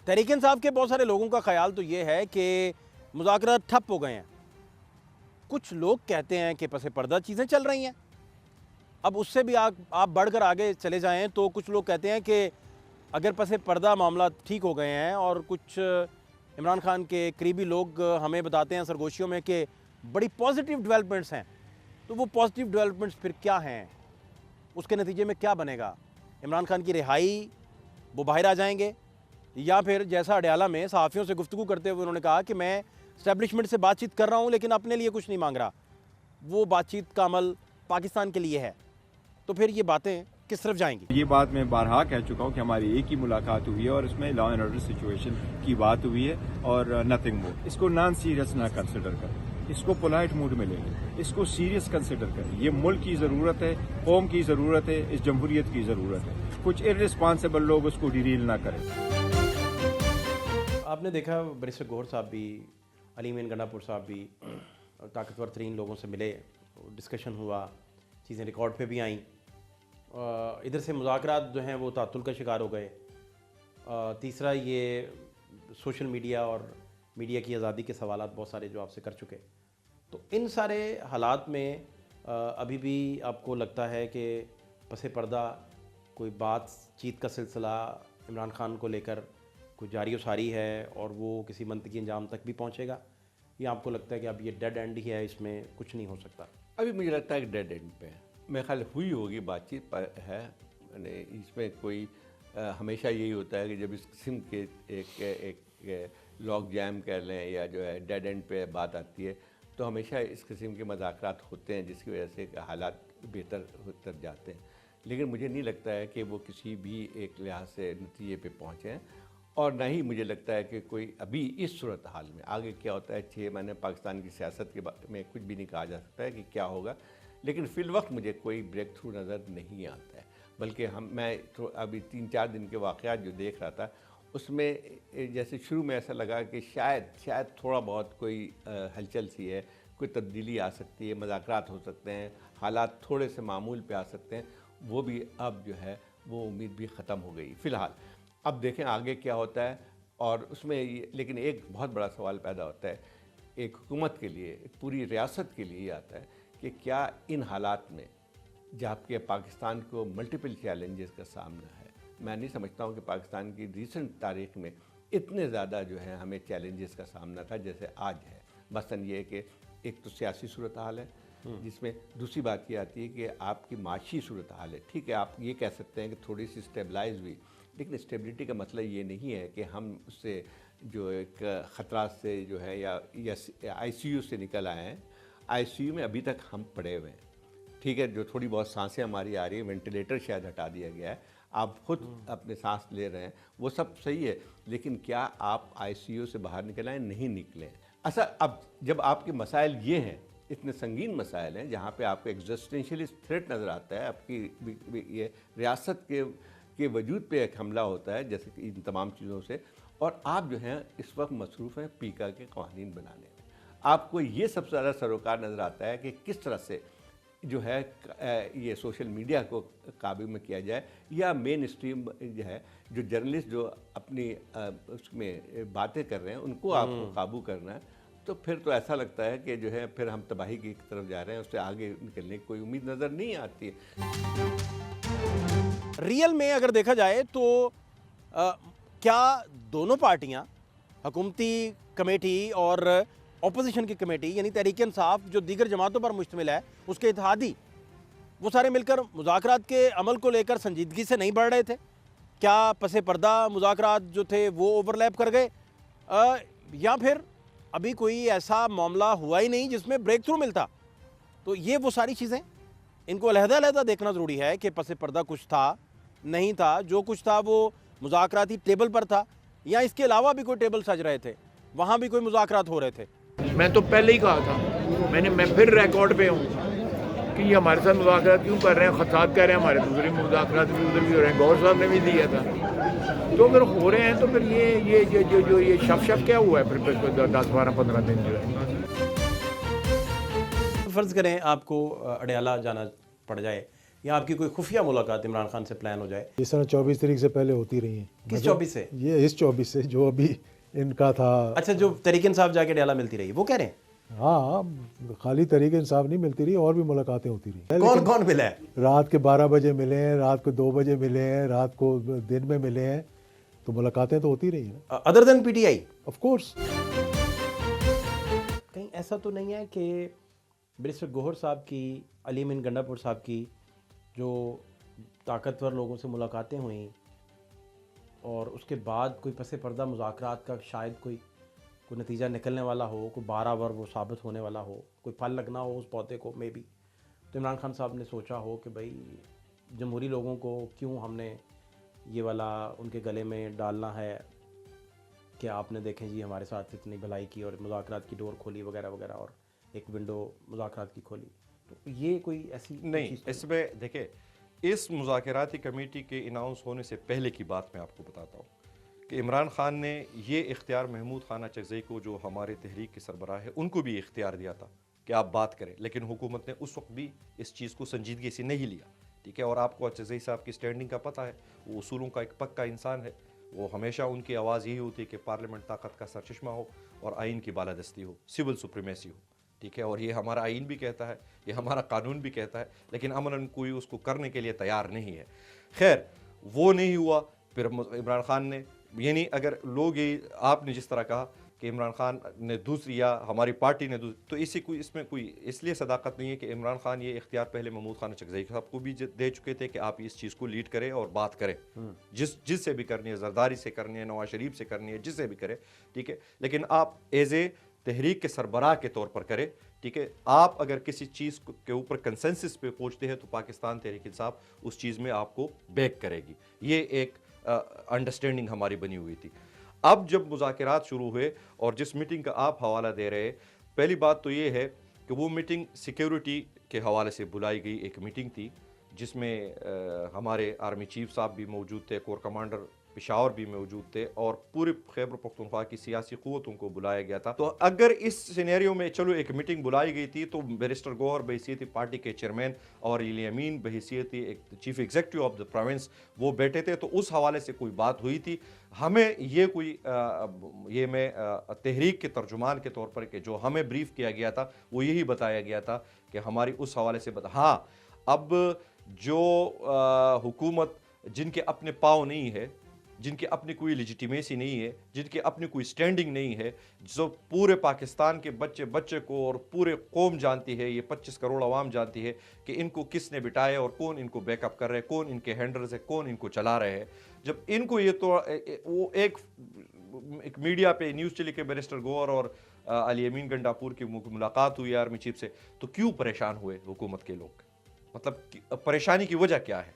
تحریک انصاف کے بہت سارے لوگوں کا خیال تو یہ ہے کہ مذاکرات ٹھپ ہو گئے ہیں. کچھ لوگ کہتے ہیں کہ پس پردہ چیزیں چل رہی ہیں. اب اس سے بھی آپ بڑھ کر آگے چلے جائیں تو کچھ لوگ کہتے ہیں کہ اگر پس پردہ معاملات ٹھیک ہو گئے ہیں اور کچھ عمران خان کے قریبی لوگ ہمیں بتاتے ہیں سرگوشیوں میں کہ بڑی پازیٹیو ڈیولپمنٹس ہیں، تو وہ پازیٹیو ڈیولپمنٹس پھر کیا ہیں؟ اس کے نتیجے میں کیا بنے گا؟ عمران خان کی رہائی، وہ باہر آ جائیں گے، یا پھر جیسا اڈیالہ میں صحافیوں سے گفتگو کرتے ہوئے انہوں نے کہا کہ میں اسٹیبلشمنٹ سے بات چیت کر رہا ہوں لیکن اپنے لیے کچھ نہیں مانگ رہا، وہ بات چیت کا عمل پاکستان کے لیے ہے. تو پھر یہ باتیں کس طرف جائیں گی؟ یہ بات میں بارہا کہہ چکا ہوں کہ ہماری ایک ہی ملاقات ہوئی ہے اور اس میں لا اینڈ آرڈر سچویشن کی بات ہوئی ہے اور نتھنگ مور. اس کو نان سیریس نہ کنسیڈر کریں، اس کو پولائٹ موڈ میں لیں گے، اس کو سیریس کنسیڈر کریں. یہ ملک کی ضرورت ہے، قوم کی ضرورت ہے، اس جمہوریت کی ضرورت ہے. کچھ ارسپانسبل لوگ اس کو ڈیریل نہ کریں. آپ نے دیکھا بیرسٹر گوہر صاحب بھی، علی مین گنڈا پور صاحب بھی طاقتور ترین لوگوں سے ملے، ڈسکشن ہوا، چیزیں ریکارڈ پہ بھی آئیں. ادھر سے مذاکرات جو ہیں وہ تعطل کا شکار ہو گئے. تیسرا یہ سوشل میڈیا اور میڈیا کی آزادی کے سوالات بہت سارے جو آپ سے کر چکے. تو ان سارے حالات میں ابھی بھی آپ کو لگتا ہے کہ پس پردہ کوئی بات چیت کا سلسلہ عمران خان کو لے کر کوئی جاری و ساری ہے اور وہ کسی منطقی انجام تک بھی پہنچے گا، یا آپ کو لگتا ہے کہ اب یہ ڈیڈ اینڈ ہی ہے، اس میں کچھ نہیں ہو سکتا؟ ابھی مجھے لگتا ہے کہ ڈیڈ اینڈ پہ ہے. میرے خیال ہوئی ہوگی بات چیت پر ہے. اس میں کوئی ہمیشہ یہی ہوتا ہے کہ جب اس قسم کے ایک لاک جیم کہہ لیں یا جو ہے ڈیڈ اینڈ پہ بات آتی ہے تو ہمیشہ اس قسم کے مذاکرات ہوتے ہیں جس کی وجہ سے حالات بہتر ہوتے جاتے ہیں. لیکن مجھے نہیں لگتا ہے کہ وہ کسی بھی ایک لحاظ سے نتیجے پہ پہنچے ہیں، اور نہ ہی مجھے لگتا ہے کہ کوئی ابھی اس صورتحال میں آگے کیا ہوتا ہے 6 مہینے پاکستان کی سیاست کے بارے میں کچھ بھی نہیں کہا جا سکتا ہے کہ کیا ہوگا. لیکن فی الوقت مجھے کوئی بریک تھرو نظر نہیں آتا ہے. بلکہ میں ابھی 3-4 دن کے واقعات جو دیکھ رہا تھا اس میں جیسے شروع میں ایسا لگا کہ شاید تھوڑا بہت کوئی ہلچل سی ہے، کوئی تبدیلی آ سکتی ہے، مذاکرات ہو سکتے ہیں، حالات تھوڑے سے معمول پہ آ سکتے ہیں. وہ بھی اب جو ہے وہ امید بھی ختم ہو گئی فی الحال. اب دیکھیں آگے کیا ہوتا ہے. اور اس میں لیکن ایک بہت بڑا سوال پیدا ہوتا ہے ایک حکومت کے لیے، ایک پوری ریاست کے لیے یہ آتا ہے کہ کیا ان حالات میں جب کہ پاکستان کو ملٹیپل چیلنجز کا سامنا ہے. میں نہیں سمجھتا ہوں کہ پاکستان کی ریسنٹ تاریخ میں اتنے زیادہ جو ہے ہمیں چیلنجز کا سامنا تھا جیسے آج ہے. مثلاً یہ کہ ایک تو سیاسی صورتحال ہے جس میں دوسری بات یہ آتی ہے کہ آپ کی معاشی صورتحال ہے. ٹھیک ہے آپ یہ کہہ سکتے ہیں کہ تھوڑی سی اسٹیبلائز ہوئی، لیکن اسٹیبلٹی کا مسئلہ یہ نہیں ہے کہ ہم اس سے جو ایک خطرات سے جو ہے یا آئی سی یو سے نکل آئے ہیں. آئی سی یو میں ابھی تک ہم پڑے ہوئے ہیں. ٹھیک ہے جو تھوڑی بہت سانسیں ہماری آ رہی ہیں، وینٹیلیٹر شاید ہٹا دیا گیا ہے، آپ خود اپنے سانس لے رہے ہیں، وہ سب صحیح ہے. لیکن کیا آپ آئی سی یو سے باہر نکل آئیں؟ نہیں نکلے. اصل اب جب آپ کے مسائل یہ ہیں، اتنے سنگین مسائل ہیں جہاں پہ آپ کو ایگزسٹینشیل تھریٹ نظر آتا ہے، آپ کی یہ ریاست کے وجود پہ ایک حملہ ہوتا ہے جیسے کہ ان تمام چیزوں سے، اور آپ جو ہیں اس وقت مصروف ہیں پیکا کے قوانین بنانے میں. آپ کو یہ سب سے زیادہ سروکار نظر آتا ہے کہ کس طرح سے جو ہے یہ سوشل میڈیا کو قابو میں کیا جائے، یا مین اسٹریم جو ہے جو جرنلسٹ جو اپنی اس میں باتیں کر رہے ہیں ان کو آپ کو قابو کرنا ہے. تو پھر تو ایسا لگتا ہے کہ جو ہے پھر ہم تباہی کی طرف جا رہے ہیں، اس سے آگے نکلنے کی کوئی امید نظر نہیں آتی ہے. ریئل میں اگر دیکھا جائے تو کیا دونوں پارٹیاں، حکومتی کمیٹی اور اپوزیشن کی کمیٹی یعنی تحریک انصاف جو دیگر جماعتوں پر مشتمل ہے، اس کے اتحادی، وہ سارے مل کر مذاکرات کے عمل کو لے کر سنجیدگی سے نہیں بڑھ رہے تھے؟ کیا پس پردہ مذاکرات جو تھے وہ اوور لیپ کر گئے، یا پھر ابھی کوئی ایسا معاملہ ہوا ہی نہیں جس میں بریک تھرو ملتا؟ تو یہ وہ ساری چیزیں ان کو علیحدہ علیحدہ دیکھنا ضروری ہے کہ پس پردہ کچھ تھا نہیں تھا، جو کچھ تھا وہ مذاکراتی ٹیبل پر تھا، یا اس کے علاوہ بھی کوئی ٹیبل سج رہے تھے، وہاں بھی کوئی مذاکرات ہو رہے تھے. میں تو پہلے ہی کہا تھا، میں پھر ریکارڈ پہ ہوں کہ یہ ہمارے ساتھ مذاکرات کیوں کر رہے ہیں، خطرات کہہ رہے ہیں، ہمارے دوسرے مذاکرات بھی ادھر بھی ہو رہے ہیں. گور صاحب نے بھی دیا تھا. تو اگر ہو رہے ہیں تو پھر یہ شف کیا ہوا ہے پھر 10-12-15 دن جو ہے. فرض کریں آپ کو اڈیالہ جانا پڑ جائے یا آپ کی کوئی خفیہ ملاقات عمران خان سے پلان ہو جائے؟ اس طرح 24 تاریخ سے پہلے ہوتی رہی ہیں. کس 24 سے؟ یہ اس 24 سے جو ابھی ان کا تھا. اچھا، جو طریق انصاف جا کے ڈیالہ ملتی رہی وہ کہہ رہے ہیں؟ ہاں، خالی طریق انصاف نہیں ملتی رہی، اور بھی ملاقاتیں ہوتی رہی. کون کون ملا ہے؟ رات کے 12 بجے ملے ہیں، رات کو 2 بجے ملے ہیں، رات کو دن میں ملے ہیں، تو ملاقاتیں تو ہوتی رہی ہیں. Other than P T I? Of course. کہیں ایسا تو نہیں ہے کہ بیرسٹر گوہر صاحب کی، علی امین گنڈا پور صاحب کی جو طاقتور لوگوں سے ملاقاتیں ہوئیں اور اس کے بعد کوئی پس پردہ مذاکرات کا شاید کوئی نتیجہ نکلنے والا ہو، کوئی 12 بار وہ ثابت ہونے والا ہو، کوئی پھل لگنا ہو اس پودے کو مے بی، تو عمران خان صاحب نے سوچا ہو کہ بھائی جمہوری لوگوں کو کیوں ہم نے یہ والا ان کے گلے میں ڈالنا ہے کہ آپ نے دیکھیں جی ہمارے ساتھ اتنی بھلائی کی اور مذاکرات کی ڈور کھولی وغیرہ وغیرہ، اور ایک ونڈو مذاکرات کی کھولی. تو یہ کوئی ایسی نہیں، اس میں دیکھیں، اس مذاکراتی کمیٹی کے اناؤنس ہونے سے پہلے کی بات میں آپ کو بتاتا ہوں کہ عمران خان نے یہ اختیار محمود خان اچکزئی کو، جو ہمارے تحریک کے سربراہ ہے، ان کو بھی اختیار دیا تھا کہ آپ بات کریں، لیکن حکومت نے اس وقت بھی اس چیز کو سنجیدگی سے نہیں لیا. ٹھیک ہے، اور آپ کو اچکزئی صاحب کی سٹینڈنگ کا پتہ ہے، وہ اصولوں کا ایک پکا انسان ہے. وہ ہمیشہ ان کی آواز یہی ہوتی ہے کہ پارلیمنٹ طاقت کا سرچشمہ ہو اور آئین کی بالادستی ہو، سول سپریمیسی ہو. ٹھیک ہے، اور یہ ہمارا آئین بھی کہتا ہے، یہ ہمارا قانون بھی کہتا ہے، لیکن عملاً کوئی اس کو کرنے کے لیے تیار نہیں ہے. خیر، وہ نہیں ہوا. پھر عمران خان نے، یعنی اگر لوگ یہ آپ نے جس طرح کہا کہ عمران خان نے دوسری یا ہماری پارٹی نے دوسری، تو اس میں کوئی اس لیے صداقت نہیں ہے کہ عمران خان یہ اختیار پہلے محمود خان اچکزئی صاحب کو بھی دے چکے تھے کہ آپ اس چیز کو لیڈ کریں اور بات کریں، جس سے بھی کرنی ہے، زرداری سے کرنی ہے، نواز شریف سے کرنی ہے، جس سے بھی کرے. ٹھیک ہے، لیکن آپ ایز اے تحریک کے سربراہ کے طور پر کرے. ٹھیک ہے، آپ اگر کسی چیز کے اوپر کنسنسس پہ پہنچتے ہیں تو پاکستان تحریک انصاف اس چیز میں آپ کو بیک کرے گی. یہ ایک انڈرسٹینڈنگ ہماری بنی ہوئی تھی. اب جب مذاکرات شروع ہوئے اور جس میٹنگ کا آپ حوالہ دے رہے، پہلی بات تو یہ ہے کہ وہ میٹنگ سیکیورٹی کے حوالے سے بلائی گئی ایک میٹنگ تھی، جس میں ہمارے آرمی چیف صاحب بھی موجود تھے، کور کمانڈر پشاور بھی موجود تھے، اور پورے خیبر پختونخوا کی سیاسی قوتوں کو بلایا گیا تھا. تو اگر اس سینیریو میں چلو ایک میٹنگ بلائی گئی تھی تو بیرسٹر گوہر بحیثیت پارٹی کے چیئرمین اور علی امین بحیثیت ایک chief executive of the province وہ بیٹھے تھے، تو اس حوالے سے کوئی بات ہوئی تھی. ہمیں یہ کوئی یہ میں تحریک کے ترجمان کے طور پر کہ جو ہمیں بریف کیا گیا تھا وہ یہی بتایا گیا تھا کہ ہماری اس حوالے سے ہاں، اب جو حکومت جن کے اپنے پاؤں نہیں ہے، جن کی اپنی کوئی لیجیٹیمیسی نہیں ہے، جن کی اپنی کوئی سٹینڈنگ نہیں ہے، جو پورے پاکستان کے بچے کو اور پورے قوم جانتی ہے، یہ 25 کروڑ عوام جانتی ہے کہ ان کو کس نے بٹایا اور کون ان کو بیک اپ کر رہے، کون ان کے ہینڈلرز ہے، کون ان کو چلا رہے ہیں. جب ان کو یہ تو وہ ایک میڈیا پہ نیوز چلی کہ بیرسٹر گوہر اور علی امین گنڈا پور کی ملاقات ہوئی آرمی چیف سے، تو کیوں پریشان ہوئے حکومت کے لوگ؟ مطلب پریشانی کی وجہ کیا ہے؟